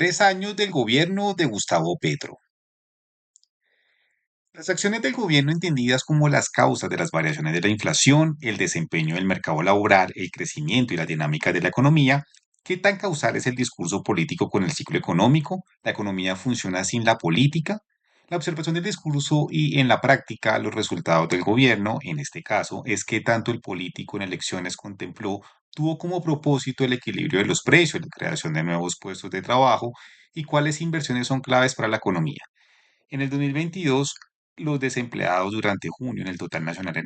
3 años del gobierno de Gustavo Petro. Las acciones del gobierno entendidas como las causas de las variaciones de la inflación, el desempeño del mercado laboral, el crecimiento y la dinámica de la economía. ¿Qué tan causal es el discurso político con el ciclo económico? ¿La economía funciona sin la política? La observación del discurso y en la práctica los resultados del gobierno, en este caso, es que tanto el político en elecciones contempló, tuvo como propósito el equilibrio de los precios, la creación de nuevos puestos de trabajo y cuáles inversiones son claves para la economía. En el 2022, los desempleados durante junio en el total nacional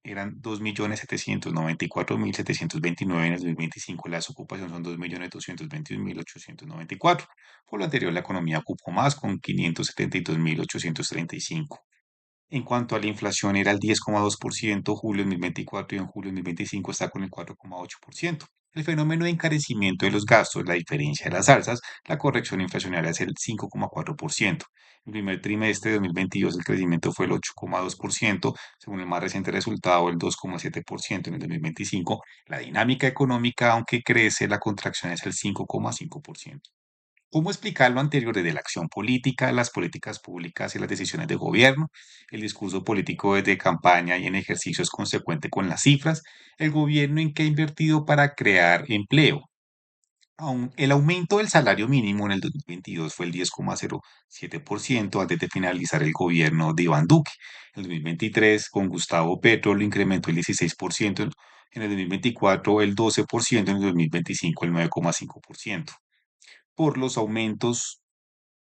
eran 2.794.729. En el 2025 la desocupación son 2.221.894. Por lo anterior, la economía ocupó más con 572.835. En cuanto a la inflación, era el 10,2% julio de 2024 y en julio de 2025 está con el 4,8%. El fenómeno de encarecimiento de los gastos, la diferencia de las alzas, la corrección inflacionaria es el 5,4%. El primer trimestre de 2022 el crecimiento fue el 8,2%, según el más reciente resultado el 2,7% en el 2025. La dinámica económica, aunque crece, la contracción es el 5,5%. ¿Cómo explicar lo anterior desde la acción política, las políticas públicas y las decisiones de gobierno? El discurso político desde campaña y en ejercicio es consecuente con las cifras. El gobierno en qué ha invertido para crear empleo. El aumento del salario mínimo en el 2022 fue el 10,07% antes de finalizar el gobierno de Iván Duque. En el 2023, con Gustavo Petro, lo incrementó el 16%, en el 2024 el 12%, en el 2025 el 9,5% por los aumentos,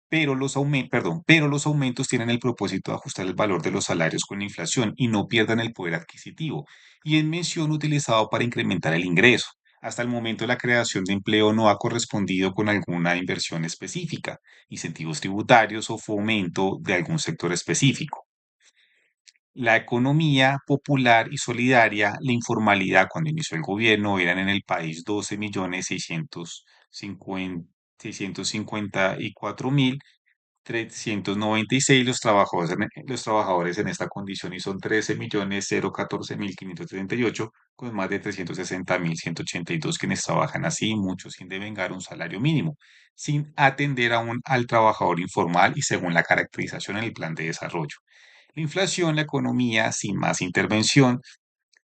pero los aumentos tienen el propósito de ajustar el valor de los salarios con la inflación y no pierdan el poder adquisitivo, y en mención utilizado para incrementar el ingreso. Hasta el momento la creación de empleo no ha correspondido con alguna inversión específica, incentivos tributarios o fomento de algún sector específico. La economía popular y solidaria, la informalidad cuando inició el gobierno eran en el país 12.654.396 los trabajadores en esta condición y son 13.014.538 con más de 360.182 quienes trabajan así, muchos sin devengar un salario mínimo, sin atender aún al trabajador informal y según la caracterización en el plan de desarrollo. La inflación, la economía sin más intervención.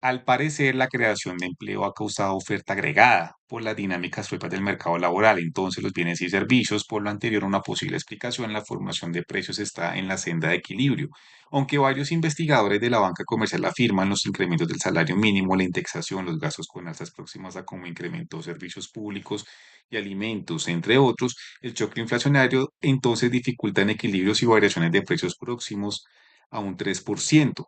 Al parecer, la creación de empleo ha causado oferta agregada por las dinámicas propias del mercado laboral. Entonces, los bienes y servicios, por lo anterior, una posible explicación, la formación de precios está en la senda de equilibrio. Aunque varios investigadores de la banca comercial afirman los incrementos del salario mínimo, la indexación, los gastos con alzas próximas a como incrementó servicios públicos y alimentos, entre otros, el choque inflacionario entonces dificulta en equilibrios y variaciones de precios próximos a un 3%.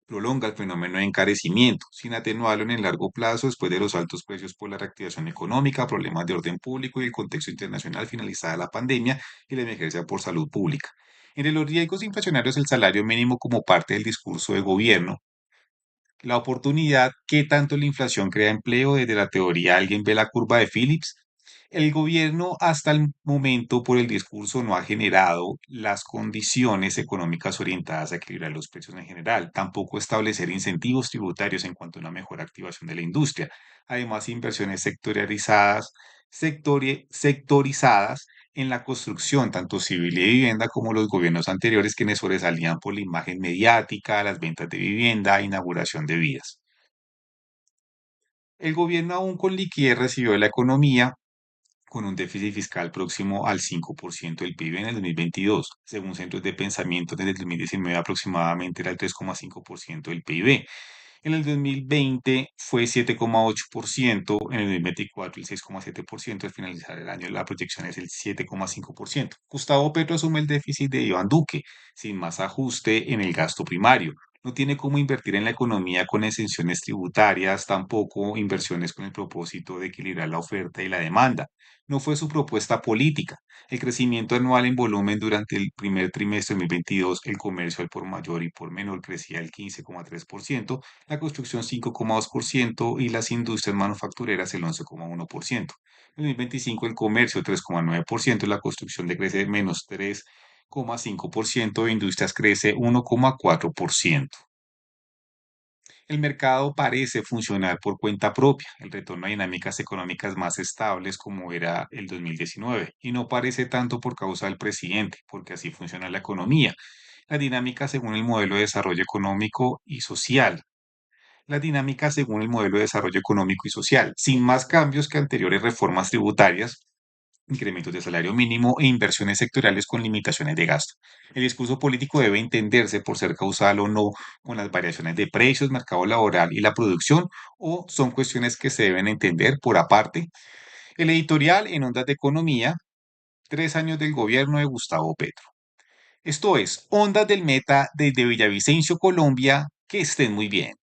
Prolonga el fenómeno de encarecimiento, sin atenuarlo en el largo plazo después de los altos precios por la reactivación económica, problemas de orden público y el contexto internacional finalizada la pandemia y la emergencia por salud pública. Entre los riesgos inflacionarios, el salario mínimo como parte del discurso de gobierno, la oportunidad, qué tanto la inflación crea empleo desde la teoría, alguien ve la curva de Phillips. El gobierno hasta el momento por el discurso no ha generado las condiciones económicas orientadas a equilibrar los precios en general, tampoco establecer incentivos tributarios en cuanto a una mejor activación de la industria. Además, inversiones sectorizadas en la construcción, tanto civil y de vivienda, como los gobiernos anteriores quienes sobresalían por la imagen mediática, las ventas de vivienda, inauguración de vías. El gobierno aún con liquidez recibió de la economía con un déficit fiscal próximo al 5% del PIB en el 2022. Según centros de pensamiento, desde el 2019 aproximadamente era el 3,5% del PIB. En el 2020 fue 7,8%, en el 2024 el 6,7%, al finalizar el año la proyección es el 7,5%. Gustavo Petro asume el déficit de Iván Duque, sin más ajuste en el gasto primario. No tiene cómo invertir en la economía con exenciones tributarias, tampoco inversiones con el propósito de equilibrar la oferta y la demanda. No fue su propuesta política. El crecimiento anual en volumen durante el primer trimestre de 2022, el comercio al por mayor y por menor crecía el 15,3%, la construcción 5,2% y las industrias manufactureras el 11,1%. En 2025 el comercio 3,9%, la construcción decrece menos 3,5% e industrias crece 1,4%. El mercado parece funcionar por cuenta propia, el retorno a dinámicas económicas más estables como era el 2019, y no parece tanto por causa del presidente, porque así funciona la economía. La dinámica según el modelo de desarrollo económico y social. La dinámica según el modelo de desarrollo económico y social, sin más cambios que anteriores reformas tributarias, incrementos de salario mínimo e inversiones sectoriales con limitaciones de gasto. El discurso político debe entenderse por ser causal o no con las variaciones de precios, mercado laboral y la producción, o son cuestiones que se deben entender por aparte. El editorial en Ondas de Economía, 3 años del gobierno de Gustavo Petro. Esto es Ondas del Meta desde Villavicencio, Colombia. Que estén muy bien.